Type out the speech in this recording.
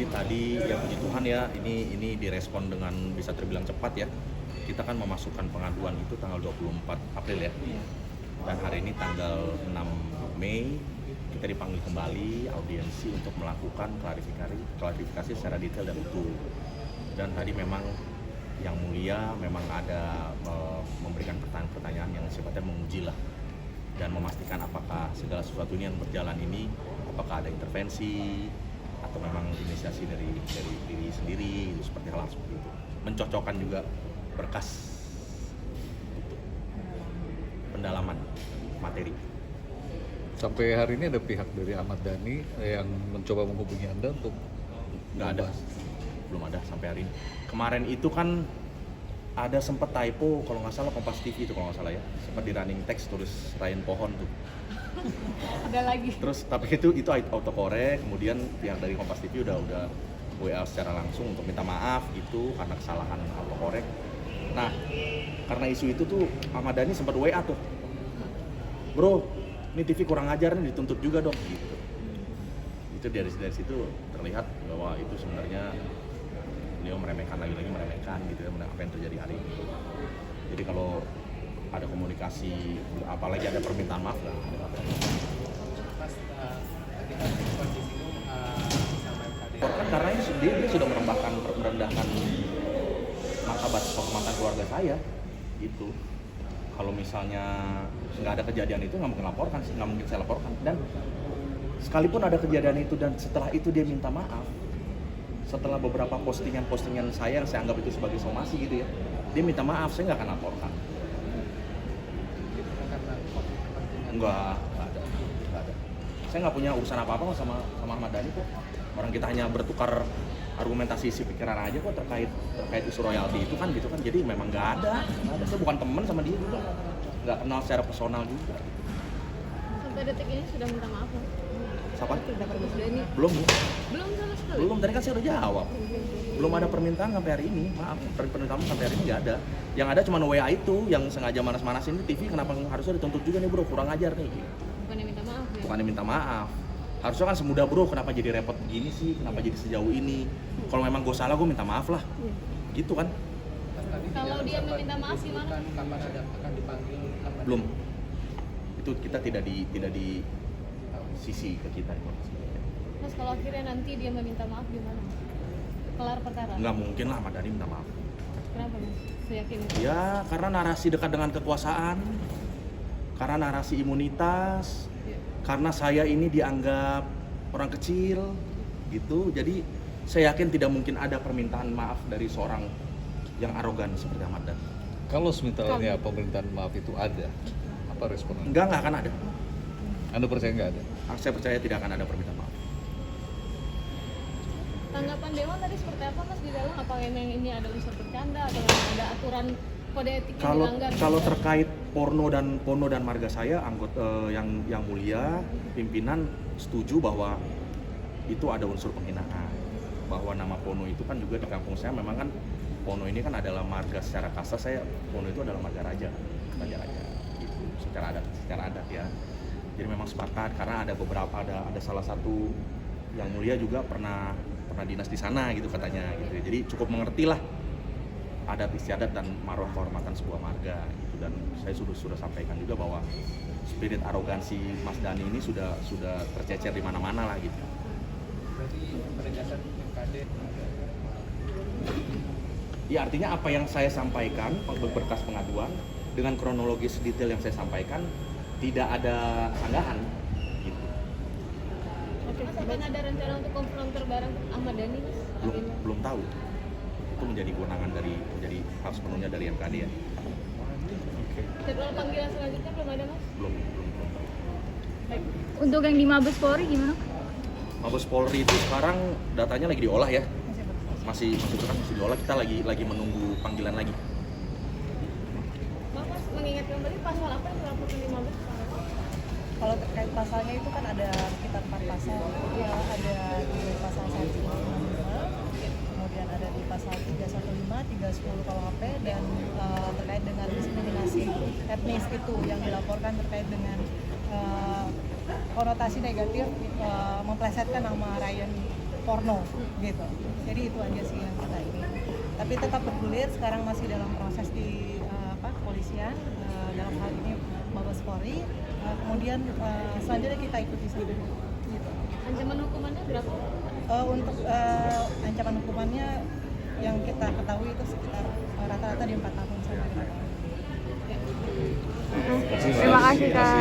Tadi ya puji Tuhan ya, ini direspon dengan bisa terbilang cepat ya. Kita kan memasukkan pengaduan itu tanggal 24 April ya. Dan hari ini tanggal 6 Mei kita dipanggil kembali audiensi untuk melakukan klarifikasi secara detail dan utuh. Dan tadi memang yang mulia memang ada memberikan pertanyaan-pertanyaan yang sifatnya menguji lah dan memastikan apakah segala sesuatu ini yang berjalan ini apakah ada intervensi atau memang inisiasi dari diri sendiri itu, seperti hal seperti itu, mencocokkan juga berkas untuk pendalaman materi. Sampai hari ini ada pihak dari Ahmad Dhani yang mencoba menghubungi Anda untuk Nggak ada, belum ada sampai hari ini. Kemarin itu kan ada sempat typo kalau nggak salah Kompas TV itu kalau nggak salah ya, sempat di running text tulis Ryan Pohon tuh. Ada lagi. Terus tapi itu autocorrect, kemudian pihak dari Kompas TV udah WA secara langsung untuk minta maaf gitu karena kesalahan autocorrect. Nah, karena isu itu tuh Ahmad Dhani sempat WA tuh, bro, ini TV kurang ajar nih, dituntut juga dong gitu. Itu dari situ terlihat bahwa itu sebenarnya beliau meremehkan lagi meremehkan gitu ya apa yang terjadi hari ini. Jadi kalau ada komunikasi, apalagi ada permintaan maaf lah. Kan karena dia sudah merendahkan martabat kehormatan keluarga saya, gitu. Kalau misalnya nggak ada kejadian itu nggak mungkin saya laporkan. Dan sekalipun ada kejadian itu dan setelah itu dia minta maaf, setelah beberapa postingan saya yang saya anggap itu sebagai somasi gitu ya, dia minta maaf, saya nggak akan laporkan. Enggak ada. Saya nggak punya urusan apa-apa sama Ahmad Dhani kok. Orang kita hanya bertukar argumentasi isi pikiran aja kok terkait isu royalti itu kan gitu kan. Jadi memang nggak ada. Saya bukan teman sama dia juga, nggak kenal secara personal juga. Sampai detik ini sudah minta maaf loh. Siapa? Dhani. Belum Sama sekali. Belum, tadi kan saya udah jawab. Belum ada permintaan sampai hari ini, maaf. Permintaan sampai hari ini nggak ada. Yang ada cuma WA itu yang sengaja manas-manasin di TV, kenapa harusnya dituntut juga nih bro, kurang ajar nih. Bukannya minta maaf ya? Bukannya minta maaf. Harusnya kan semudah bro, kenapa jadi repot begini sih, kenapa jadi sejauh ini. Kalau memang gue salah, gue minta maaf lah. Gitu kan. Kalau dia meminta maaf gimana? Kapan akan dipanggil? Belum. Itu kita tidak di sisi ke kita informasi. Mas, kalau akhirnya nanti dia meminta maaf gimana? Kelar perkara? Nggak mungkin lah Ahmad Dhani minta maaf. Kenapa Mas? Seyakin itu? Ya karena narasi dekat dengan kekuasaan, karena narasi imunitas, karena saya ini dianggap orang kecil gitu. Jadi saya yakin tidak mungkin ada permintaan maaf dari seorang yang arogan seperti Ahmad Dhani. kalau misalnya pemerintahan maaf itu ada, apa responnya? Nggak akan ada. Anda percaya nggak ada? Saya percaya tidak akan ada permintaan maaf. Tanggapan Dewan tadi seperti apa Mas di dalam? Apa memang ini ada unsur bercanda atau memang ada aturan kode etik yang dilanggar? Kalau terkait porno dan marga saya, anggota yang mulia pimpinan setuju bahwa itu ada unsur penghinaan. Bahwa nama Pono itu kan juga di kampung saya memang kan Pono ini kan adalah marga secara kasta, saya Pono itu adalah marga raja gitu, secara adat ya. Jadi memang sepakat karena ada salah satu yang mulia juga pernah dinas di sana gitu katanya gitu. Jadi cukup mengerti lah adat istiadat dan marwah kehormatan sebuah marga gitu. Dan saya sudah sampaikan juga bahwa spirit arogansi Mas Dhani ini sudah tercecer di mana-mana lah gitu. Berarti penegasan MKD. Ya artinya apa yang saya sampaikan berkas pengaduan dengan kronologis detail yang saya sampaikan tidak ada sanggahan gitu. Mas, akan ada rencana untuk konfrontir bareng Ahmad Dhani Mas? Belum tahu. Itu menjadi kewenangan menjadi hak sepenuhnya dari MKD ya. Jadwal panggilan selanjutnya belum ada Mas? Belum tahu. Baik. Untuk yang di Mabes Polri gimana? Mabes Polri itu sekarang datanya lagi diolah ya. Masih diolah, kita lagi menunggu panggilan lagi. Mas mengingat kembali pasal apa yang dilaporkan di Mabes? Kalau terkait pasalnya itu kan ada sekitar 4 pasal, ya ada di pasal 1 kemudian ada di pasal 315, 310 KUHP dan terkait dengan diskriminasi etnis itu yang dilaporkan terkait dengan konotasi negatif memplesetkan nama Ryan porno gitu. Jadi itu aja sih yang kita ini. Tapi tetap bergulir, sekarang masih dalam proses di kepolisian, dalam hal ini Mabes Polri. Kemudian selanjutnya kita ikuti saja. Gitu. Ancaman hukumannya berapa? Untuk ancaman hukumannya yang kita ketahui itu sekitar rata-rata di 4 tahun sampai 5 tahun. Terima kasih Kak.